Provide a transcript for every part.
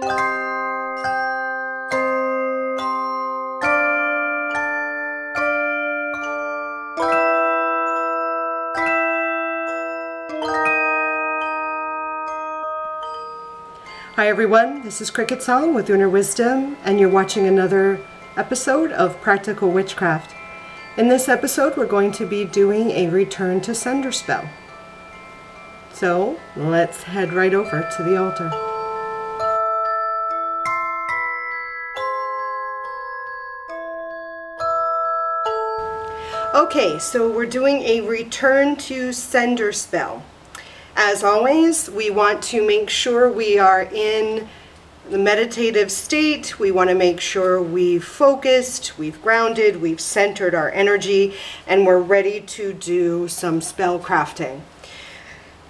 Hi everyone, this is CricketSong with Inner Wisdom, and you're watching another episode of Practical Witchcraft. In this episode, we're going to be doing a return to sender spell. So let's head right over to the altar. Okay, so we're doing a return to sender spell. As always, we want to make sure we are in the meditative state. We want to make sure we've focused, we've grounded, we've centered our energy, and we're ready to do some spell crafting.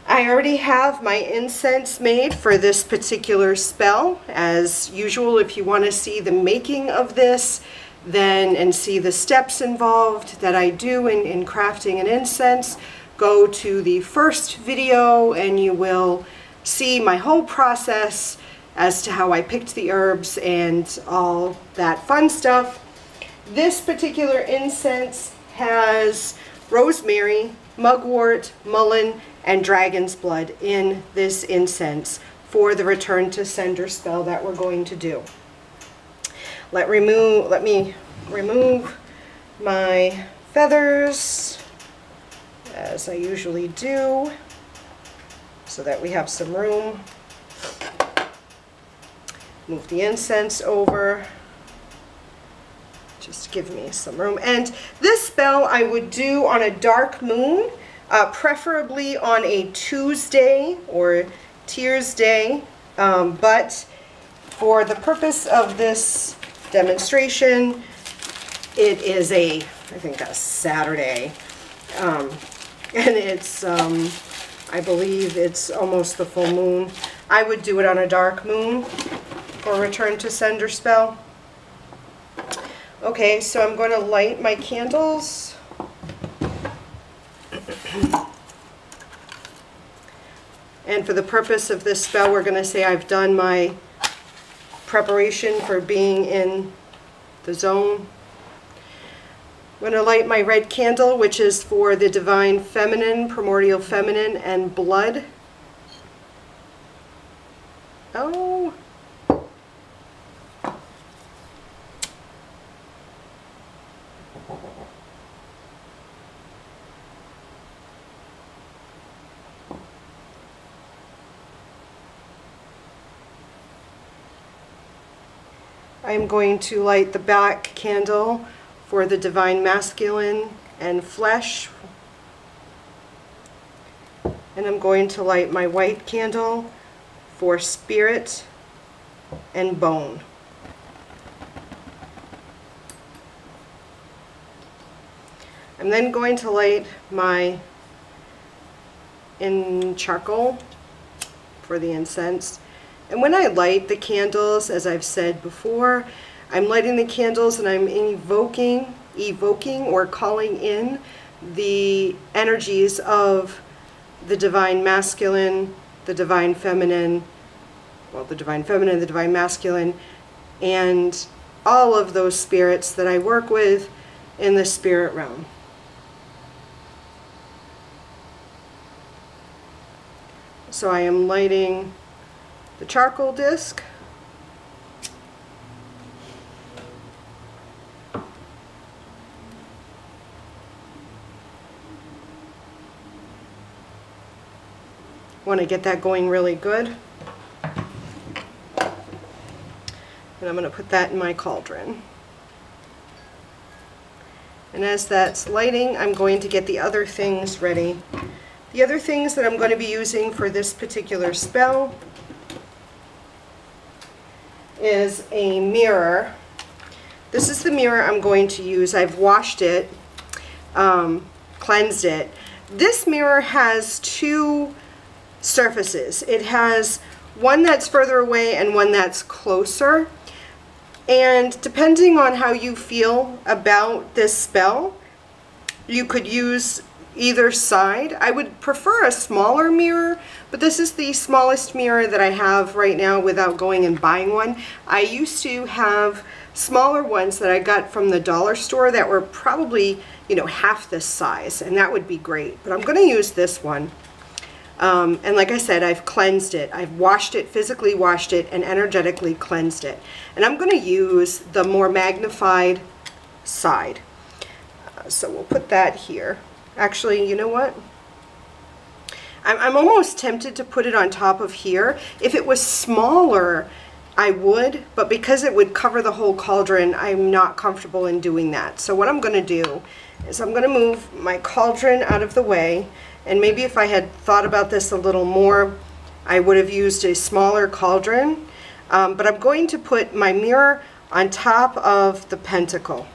I already have my incense made for this particular spell. As usual, if you want to see the making of this, and see the steps involved that I do in crafting an incense, go to the first video and you will see my whole process as to how I picked the herbs and all that fun stuff. This particular incense has rosemary, mugwort, mullein, and dragon's blood in this incense for the return to sender spell that we're going to do. Let me remove my feathers, as I usually do, so that we have some room. Move the incense over, just give me some room. And this spell I would do on a dark moon, preferably on a Tuesday or Tears Day, but for the purpose of this demonstration, it is I think a Saturday. And it's, I believe it's almost the full moon. I would do it on a dark moon for return to sender spell. Okay, so I'm going to light my candles. And for the purpose of this spell, we're going to say I've done my preparation for being in the zone. I'm going to light my red candle, which is for the Divine Feminine, Primordial Feminine, and blood. Oh! I'm going to light the black candle for the Divine Masculine and flesh. And I'm going to light my white candle for spirit and bone. I'm then going to light my charcoal for the incense. And when I light the candles, as I've said before, I'm lighting the candles and I'm evoking or calling in the energies of the Divine Masculine, the Divine Feminine, well, the Divine Feminine, the Divine Masculine, and all of those spirits that I work with in the spirit realm. So I am lighting the charcoal disc. Want to get that going really good. And I'm going to put that in my cauldron. And as that's lighting, I'm going to get the other things ready. The other things that I'm going to be using for this particular spell is a mirror. This is the mirror I'm going to use. I've washed it, cleansed it. This mirror has two surfaces. It has one that's further away and one that's closer. And depending on how you feel about this spell, you could use either side. I would prefer a smaller mirror, but this is the smallest mirror that I have right now without going and buying one. I used to have smaller ones that I got from the dollar store that were probably, you know, half this size, and that would be great. But I'm going to use this one. And like I said, I've cleansed it. I've washed it, physically washed it, and energetically cleansed it. And I'm going to use the more magnified side. So we'll put that here. Actually, you know what? I'm almost tempted to put it on top of here. If it was smaller, I would, but because it would cover the whole cauldron, I'm not comfortable in doing that. So what I'm going to do is I'm going to move my cauldron out of the way, and maybe if I had thought about this a little more, I would have used a smaller cauldron. But I'm going to put my mirror on top of the pentacle.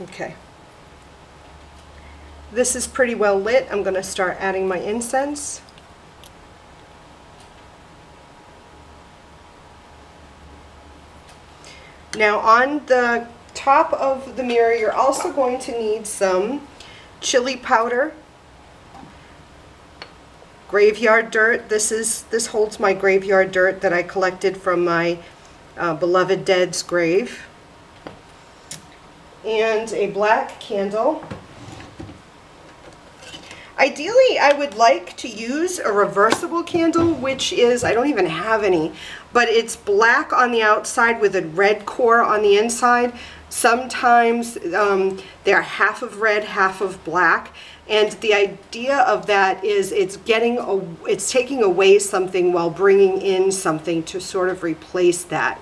Okay. This is pretty well lit. I'm going to start adding my incense. Now on the top of the mirror, you're also going to need some chili powder, graveyard dirt. This holds my graveyard dirt that I collected from my beloved dead's grave. And a black candle. Ideally, I would like to use a reversible candle, which is, I don't even have any, but it's black on the outside with a red core on the inside. Sometimes they're half of red, half of black, and the idea of that is it's taking away something while bringing in something to sort of replace that.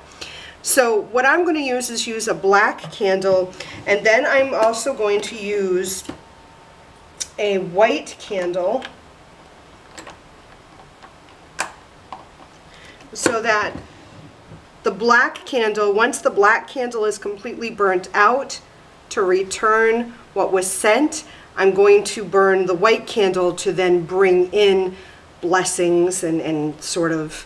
So what I'm going to use is use a black candle, and then I'm also going to use a white candle so that the black candle, once the black candle is completely burnt out to return what was sent, I'm going to burn the white candle to then bring in blessings and sort of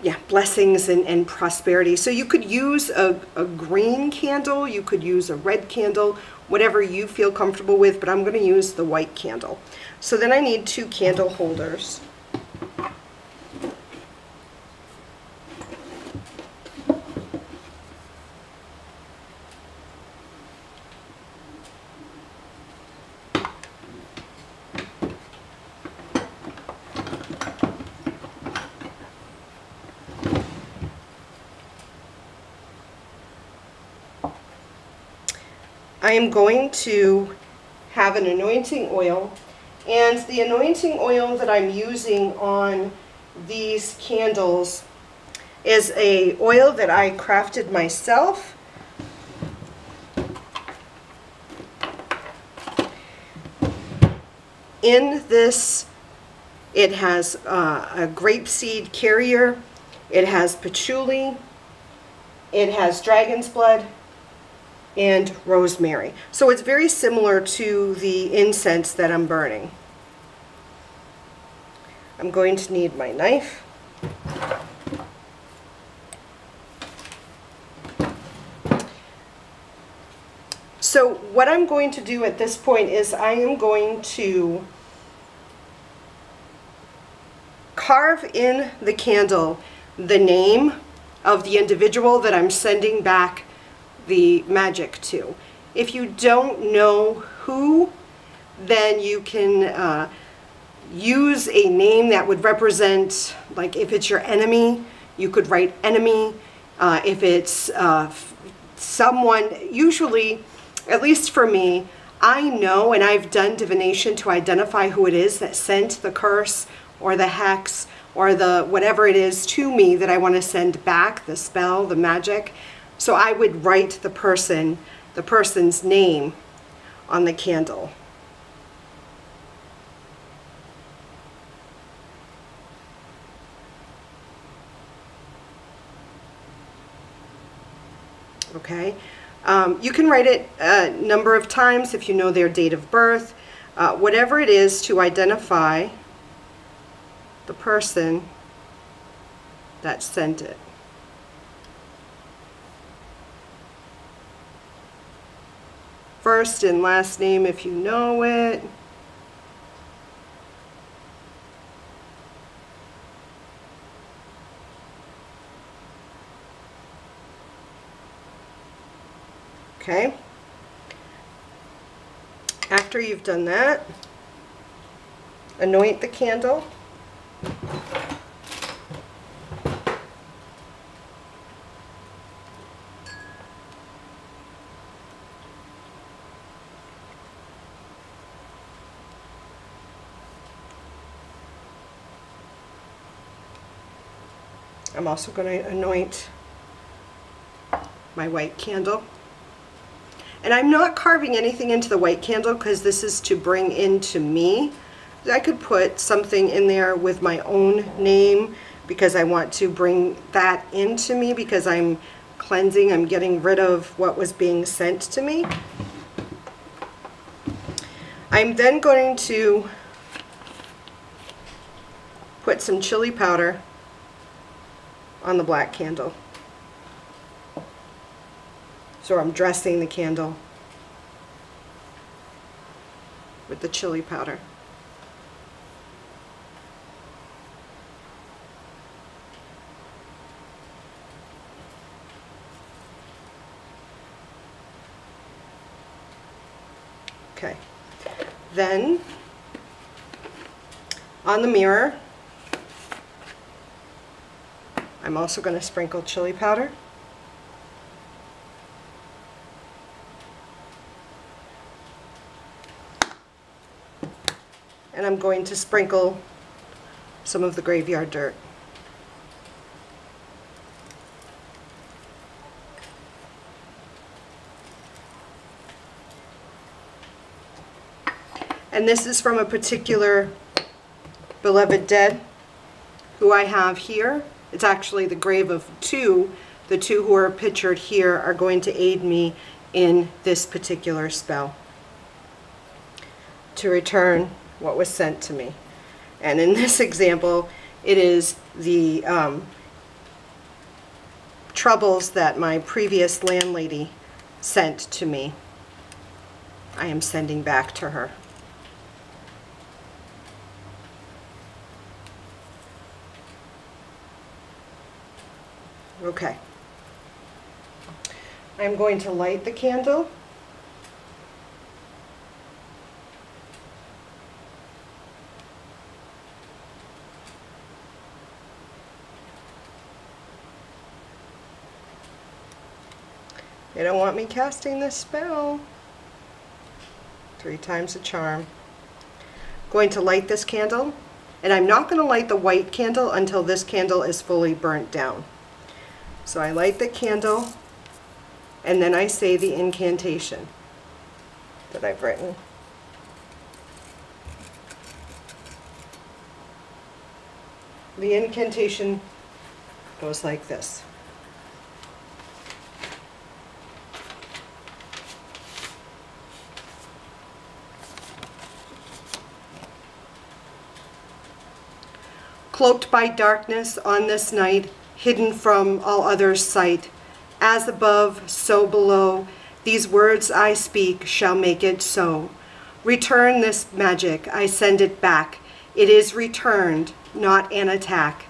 yeah, blessings and prosperity. So you could use a green candle, you could use a red candle, whatever you feel comfortable with, but I'm going to use the white candle. So then I need 2 candle holders. I am going to have an anointing oil, and the anointing oil that I'm using on these candles is a oil that I crafted myself. In this, it has a grapeseed carrier, it has patchouli, it has dragon's blood, and rosemary. So it's very similar to the incense that I'm burning. I'm going to need my knife. So what I'm going to do at this point is I am going to carve in the candle the name of the individual that I'm sending back the magic to. If you don't know who, then you can use a name that would represent, like if it's your enemy, you could write enemy. If it's someone, usually, at least for me, I know and I've done divination to identify who it is that sent the curse or the hex or the whatever it is to me that I want to send back, the spell, the magic. So I would write the person's name on the candle. Okay, you can write it a number of times if you know their date of birth, whatever it is to identify the person that sent it. First and last name if you know it. Okay. After you've done that, anoint the candle. I'm also going to anoint my white candle. And I'm not carving anything into the white candle because this is to bring into me. I could put something in there with my own name because I want to bring that into me because I'm cleansing, I'm getting rid of what was being sent to me. I'm then going to put some chili powder on the black candle. So I'm dressing the candle with the chili powder. Okay. Then on the mirror, I'm also going to sprinkle chili powder. And I'm going to sprinkle some of the graveyard dirt. And this is from a particular beloved dead who I have here. It's actually the grave of two. The two who are pictured here are going to aid me in this particular spell to return what was sent to me. And in this example, it is the troubles that my previous landlady sent to me. I am sending back to her. Okay. I'm going to light the candle. They don't want me casting this spell. 3 times the charm. Going to light this candle, and I'm not going to light the white candle until this candle is fully burnt down. So I light the candle, and then I say the incantation that I've written. The incantation goes like this. Cloaked by darkness on this night, hidden from all others' sight, as above, so below, these words I speak shall make it so. Return this magic, I send it back. It is returned, not an attack.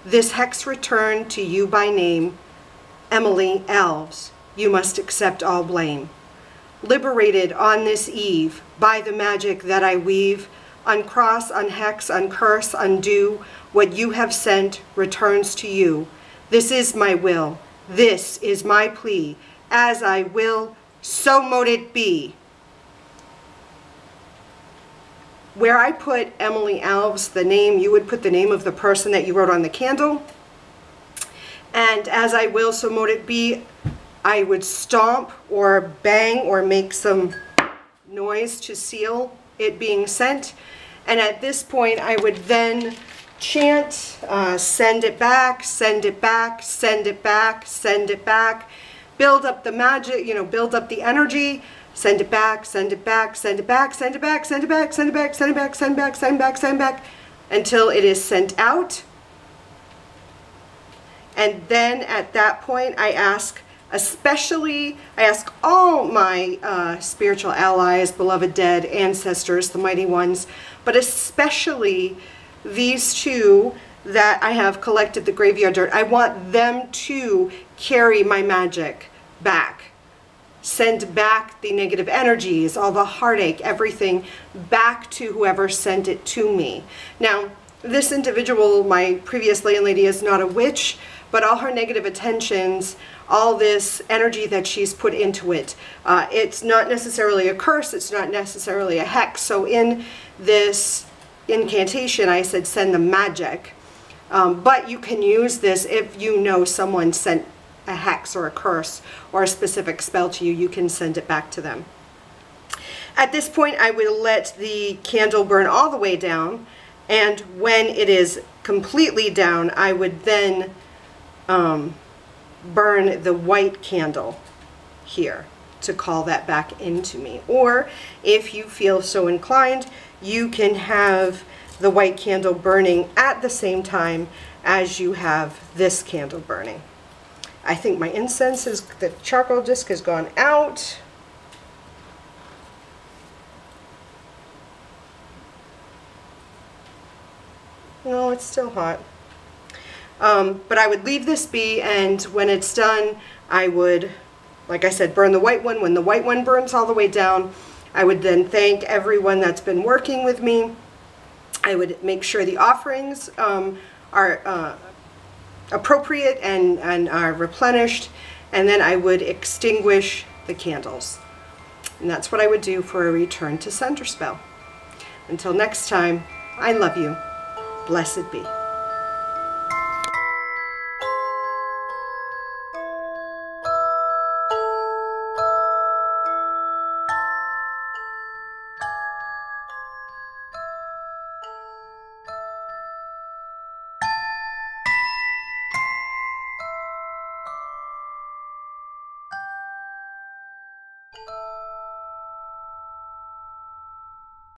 This hex returned to you by name. Emily Elves, you must accept all blame. Liberated on this eve, by the magic that I weave, uncross, unhex, uncurse, undo, what you have sent returns to you. This is my will. This is my plea. As I will, so mote it be. Where I put Emily Alves, the name, you would put the name of the person that you wrote on the candle. And as I will, so mote it be, I would stomp or bang or make some noise to seal it being sent. And at this point, I would then chant, send it back, send it back, send it back, send it back, build up the magic, build up the energy, send it back, send it back, send it back, send it back, send it back, send it back, send it back, send it back, send it back, send it back, until it is sent out. And then at that point, I ask all my spiritual allies, beloved dead, ancestors, the mighty ones, but especially these two that I have collected the graveyard dirt. I want them to carry my magic back. Send back the negative energies, all the heartache, everything back to whoever sent it to me. Now, this individual, my previous landlady, is not a witch, but all her negative attentions, all this energy that she's put into it, it's not necessarily a curse, it's not necessarily a hex. So in this incantation, I said send the magic. But you can use this if you know someone sent a hex or a curse or a specific spell to you, you can send it back to them. At this point, I will let the candle burn all the way down, and when it is completely down, I would then burn the white candle here to call that back into me. Or if you feel so inclined, you can have the white candle burning at the same time as you have this candle burning. I think my incense is, the charcoal disc has gone out. No, it's still hot. But I would leave this be, and when it's done, I would, like I said, burn the white one. When the white one burns all the way down, I would then thank everyone that's been working with me. I would make sure the offerings are appropriate and are replenished, and then I would extinguish the candles. And that's what I would do for a return to sender spell. Until next time, I love you. Blessed be.